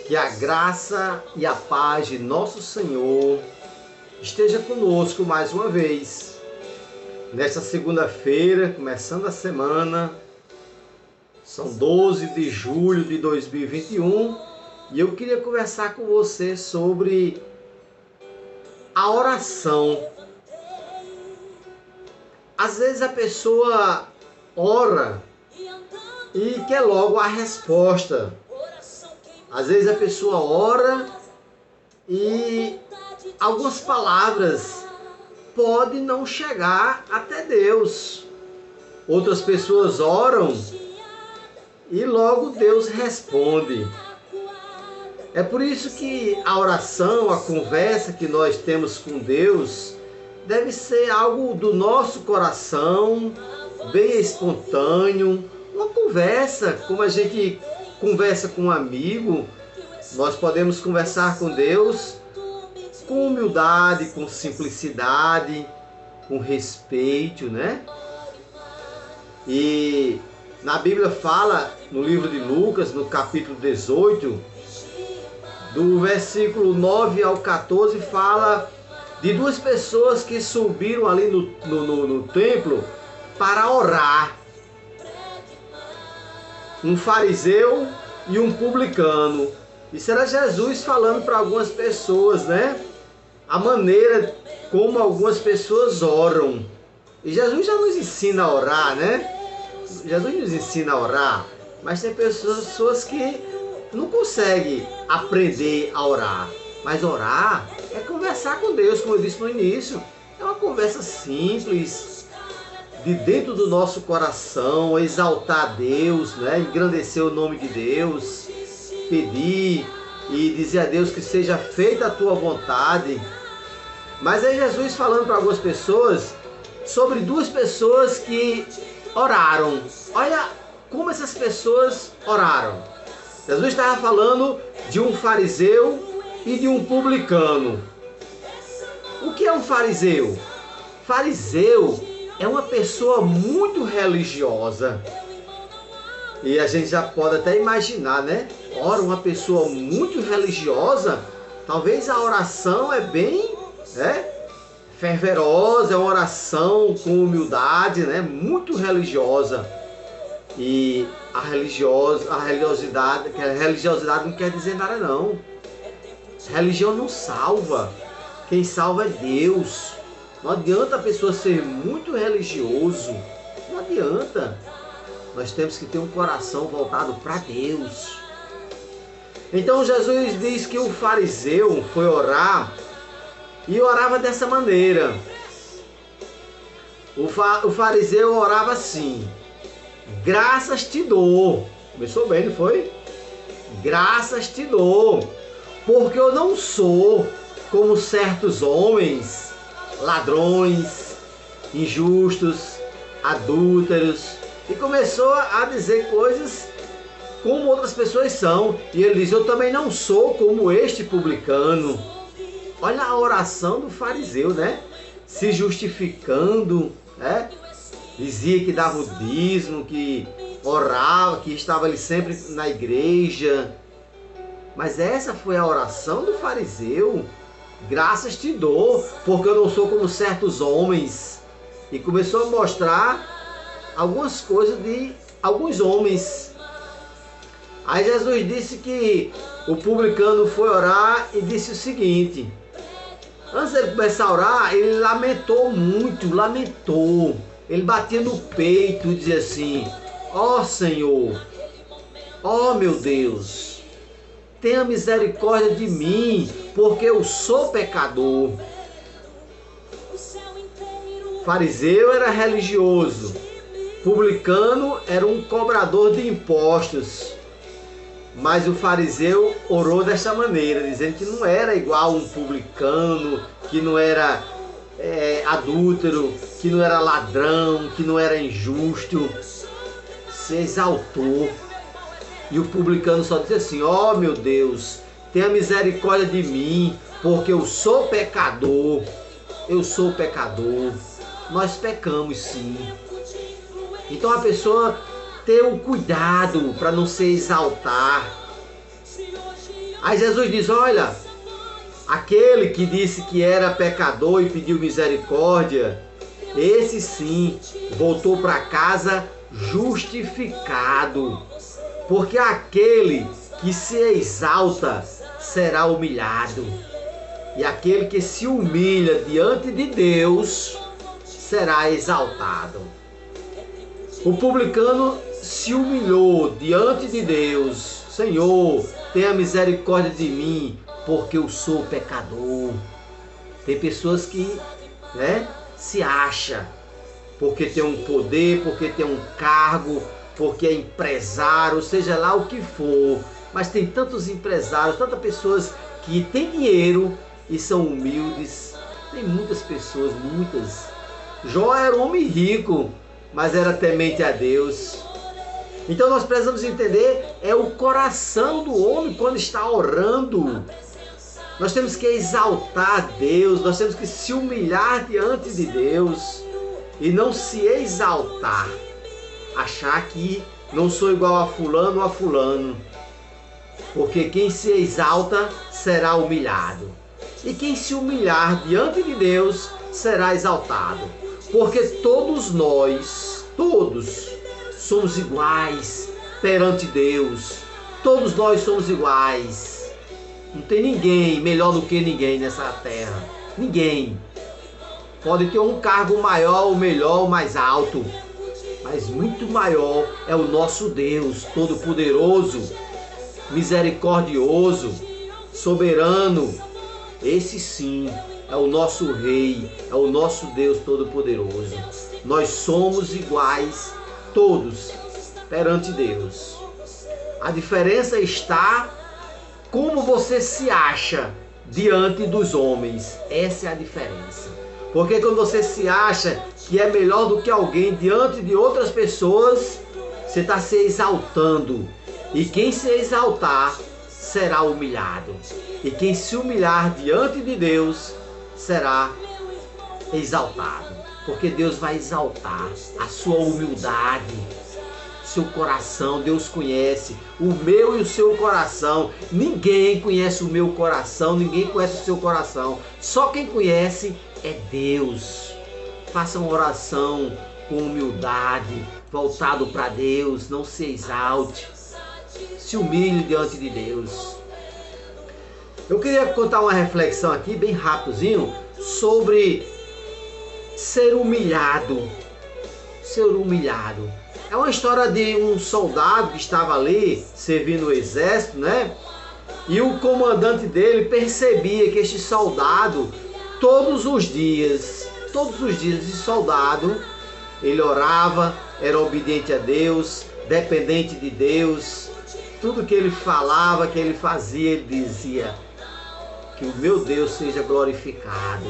Que a graça e a paz de nosso Senhor esteja conosco mais uma vez. Nesta segunda-feira, começando a semana, são 12 de julho de 2021 e eu queria conversar com você sobre a oração. Às vezes a pessoa ora e quer logo a resposta. Às vezes a pessoa ora e algumas palavras podem não chegar até Deus. Outras pessoas oram e logo Deus responde. É por isso que a oração, a conversa que nós temos com Deus, deve ser algo do nosso coração, bem espontâneo. Uma conversa, como a gente conversa com um amigo. Nós podemos conversar com Deus com humildade, com simplicidade, com respeito, né? E na Bíblia fala, no livro de Lucas, no capítulo 18, do versículo 9 ao 14, fala de duas pessoas que subiram ali no templo para orar. Um fariseu e um publicano. Isso era Jesus falando para algumas pessoas, né? A maneira como algumas pessoas oram. E Jesus já nos ensina a orar, né? Jesus nos ensina a orar. Mas tem pessoas que não conseguem aprender a orar. Mas orar é conversar com Deus, como eu disse no início. É uma conversa simples, de dentro do nosso coração, exaltar Deus, né? Engrandecer o nome de Deus, pedir e dizer a Deus que seja feita a tua vontade. Mas é Jesus falando para algumas pessoas sobre duas pessoas que oraram. Olha como essas pessoas oraram. Jesus estava falando de um fariseu e de um publicano. O que é um fariseu? Fariseu é uma pessoa muito religiosa. E a gente já pode até imaginar, né? Ora, uma pessoa muito religiosa, talvez a oração é bem, né, fervorosa, é uma oração com humildade, né? Muito religiosa. E a religiosidade não quer dizer nada não. Religião não salva. Quem salva é Deus. Não adianta a pessoa ser muito religioso. Não adianta. Nós temos que ter um coração voltado para Deus. Então Jesus diz que o fariseu foi orar e orava dessa maneira. O fariseu orava assim: graças te dou. Começou bem, não foi? Graças te dou, porque eu não sou como certos homens, ladrões, injustos, adúlteros. E começou a dizer coisas como outras pessoas são. E ele diz: eu também não sou como este publicano. Olha a oração do fariseu, né? Se justificando, né? Dizia que dava o dízimo, que orava, que estava ali sempre na igreja. Mas essa foi a oração do fariseu. Graças te dou, porque eu não sou como certos homens. E começou a mostrar algumas coisas de alguns homens. Aí Jesus disse que o publicano foi orar e disse o seguinte: antes de ele começar a orar, ele lamentou muito, lamentou. Ele batia no peito e dizia assim: ó Senhor, ó meu Deus, tenha misericórdia de mim, porque eu sou pecador. Fariseu era religioso, publicano era um cobrador de impostos. Mas o fariseu orou desta maneira, dizendo que não era igual um publicano, que não era adúltero, que não era ladrão, que não era injusto. Se exaltou. E o publicano só disse assim: ó meu Deus, tenha misericórdia de mim, porque eu sou pecador. Eu sou pecador. Nós pecamos sim. Então a pessoa ter o cuidado para não se exaltar. Aí Jesus diz, olha, aquele que disse que era pecador e pediu misericórdia, esse sim voltou para casa justificado, porque aquele que se exalta será humilhado, e aquele que se humilha diante de Deus será exaltado. O publicano se humilhou diante de Deus. Senhor, tenha misericórdia de mim, porque eu sou pecador. Tem pessoas que, se acham, porque tem um poder, porque tem um cargo, porque é empresário, seja lá o que for. Mas tem tantos empresários, tantas pessoas que têm dinheiro e são humildes. Tem muitas pessoas, muitas. Jó era um homem rico, mas era temente a Deus. Então nós precisamos entender, é o coração do homem quando está orando. Nós temos que exaltar Deus, nós temos que se humilhar diante de Deus e não se exaltar, achar que não sou igual a fulano ou a fulano, porque quem se exalta será humilhado, e quem se humilhar diante de Deus será exaltado, porque todos nós, somos iguais perante Deus, todos nós somos iguais, não tem ninguém melhor do que ninguém nessa terra, ninguém. Pode ter um cargo maior, o melhor, o mais alto, mas muito maior é o nosso Deus Todo-Poderoso, misericordioso, soberano. Esse sim é o nosso Rei, é o nosso Deus Todo-Poderoso. Nós somos iguais, todos, perante Deus. A diferença está como você se acha diante dos homens. Essa é a diferença. Porque quando você se acha que é melhor do que alguém diante de outras pessoas, você está se exaltando. E quem se exaltar será humilhado. E quem se humilhar diante de Deus será exaltado. Porque Deus vai exaltar a sua humildade, seu coração. Deus conhece o meu e o seu coração. Ninguém conhece o meu coração, ninguém conhece o seu coração. Só quem conhece é Deus. Faça uma oração com humildade, voltado para Deus. Não se exalte, se humilhe diante de Deus. Eu queria contar uma reflexão aqui, bem rapidinho, sobre ser humilhado. Ser humilhado. É uma história de um soldado que estava ali, servindo o exército, né? E o comandante dele percebia que este soldado, todos os dias, esse soldado, ele orava, era obediente a Deus, dependente de Deus. Tudo que ele falava, que ele fazia, ele dizia: que o meu Deus seja glorificado.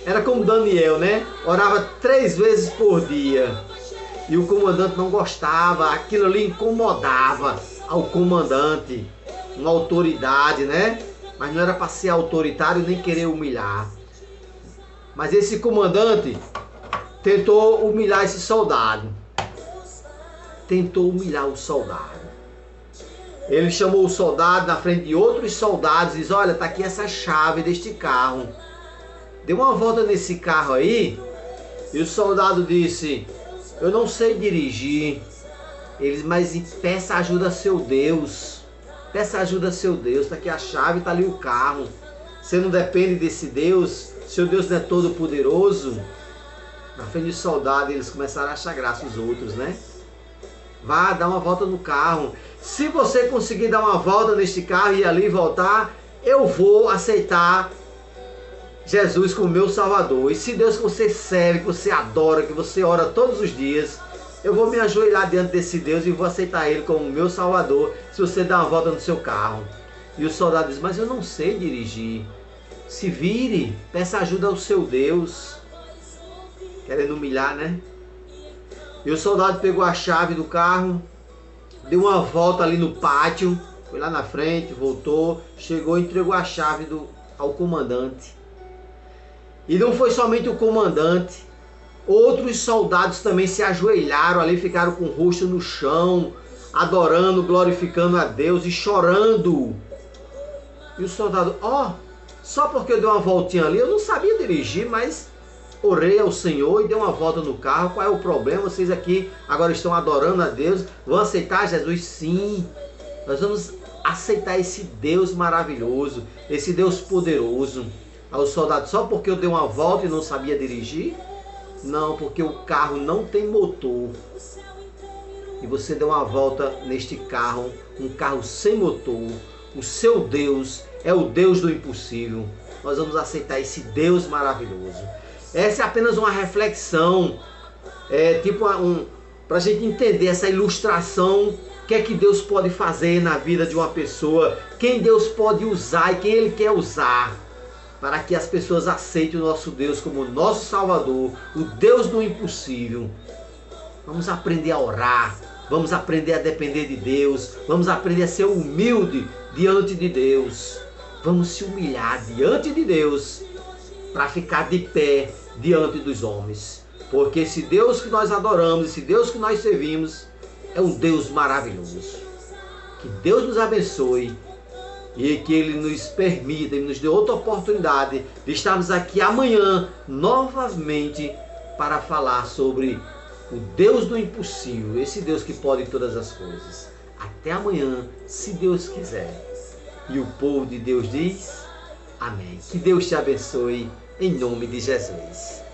Era como Daniel, né? Orava 3 vezes por dia. E o comandante não gostava, aquilo ali incomodava ao comandante, uma autoridade, né? Mas não era para ser autoritário nem querer humilhar. Mas esse comandante tentou humilhar esse soldado. Tentou humilhar o soldado. Ele chamou o soldado na frente de outros soldados e disse: olha, está aqui essa chave deste carro. Deu uma volta nesse carro aí. E o soldado disse: eu não sei dirigir. Ele disse: mas peça ajuda a seu Deus. Peça ajuda a seu Deus. Está aqui a chave, está ali o carro. Você não depende desse Deus? Seu Deus não é todo poderoso? Na frente do soldado, eles começaram a achar graça os outros, né? Vá dar uma volta no carro. Se você conseguir dar uma volta neste carro e ir ali voltar, eu vou aceitar Jesus como meu Salvador. E se Deus que você serve, que você adora, que você ora todos os dias, eu vou me ajoelhar diante desse Deus e vou aceitar Ele como meu Salvador, se você dar uma volta no seu carro. E o soldado diz: mas eu não sei dirigir. Se vire, peça ajuda ao seu Deus. Querendo humilhar, né? E o soldado pegou a chave do carro, deu uma volta ali no pátio, foi lá na frente, voltou, chegou e entregou a chave ao comandante. E não foi somente o comandante, outros soldados também se ajoelharam ali, ficaram com o rosto no chão, adorando, glorificando a Deus e chorando. E o soldado, só porque eu dei uma voltinha ali, eu não sabia dirigir, mas orei ao Senhor e dei uma volta no carro. Qual é o problema? Vocês aqui agora estão adorando a Deus, vão aceitar Jesus? Sim, nós vamos aceitar esse Deus maravilhoso, esse Deus poderoso. Aí o soldado, só porque eu dei uma volta e não sabia dirigir? Não, porque o carro não tem motor. E você deu uma volta neste carro, um carro sem motor. O seu Deus é o Deus do impossível. Nós vamos aceitar esse Deus maravilhoso. Essa é apenas uma reflexão, para a gente entender essa ilustração, o que é que Deus pode fazer na vida de uma pessoa, quem Deus pode usar e quem Ele quer usar, para que as pessoas aceitem o nosso Deus como nosso Salvador, o Deus do impossível. Vamos aprender a orar, vamos aprender a depender de Deus, vamos aprender a ser humilde diante de Deus. Vamos se humilhar diante de Deus para ficar de pé diante dos homens. Porque esse Deus que nós adoramos, esse Deus que nós servimos, é um Deus maravilhoso. Que Deus nos abençoe e que Ele nos permita, Ele nos dê outra oportunidade de estarmos aqui amanhã novamente para falar sobre o Deus do impossível, esse Deus que pode todas as coisas. Até amanhã, se Deus quiser. E o povo de Deus diz: amém. Que Deus te abençoe, em nome de Jesus.